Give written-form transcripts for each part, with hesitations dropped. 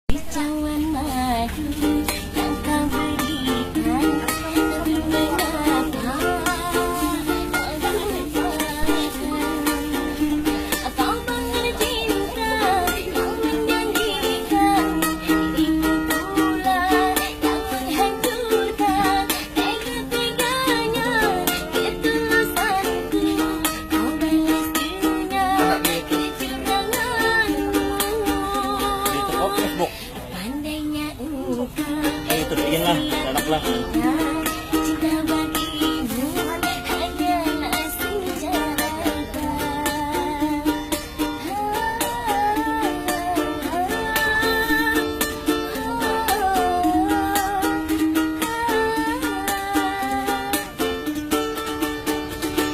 Cawan madu yang kau berikan, tapi mengapa aku lupakan? Kau bangun cinta yang menjanjikan, dirimu pula yang menghancurkan. Tega-teganya ketulusanku, kau balas dengan kecuranganmu. Facebook. Pandainya engkau Itu bikin lah, enak lah. cinta bagimu hanyalah senjata.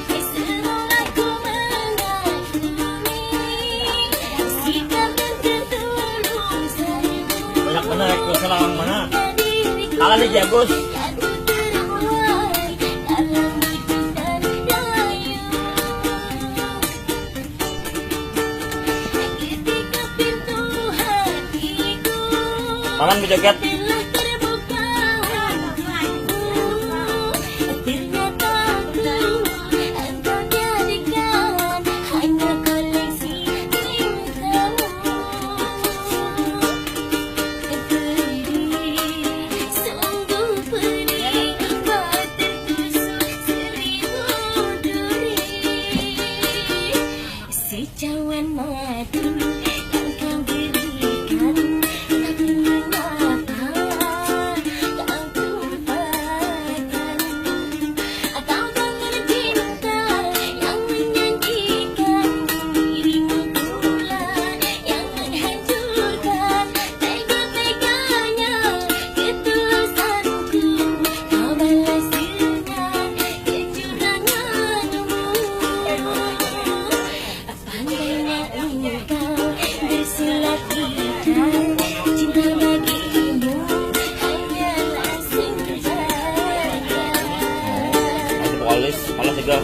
Semula ku mengagumi sikap dan ketulusanmu. Banyak bener ekor selang mana? Kalah nih Jagus. Aku terbuai dalam hidup dan rayu. Ketika pintu hatiku Tangan berjoget. telah terbuka, ternyata engkau jadikan hanya koleksi cintamu. Sungguh perih, kau tertusuk seribu duri. Secawan madu yang kau berikan, tapi mengapa kau lupakan? Kau bangun cinta yang menjanjikan, dirimu pula yang menghancurkan. Tega-teganya ketulusanku, kau balas dengan kecuranganmu. Pandainya engkau bersilat-litan, cinta bagimu hanyalah senjata. Polis, malah juga.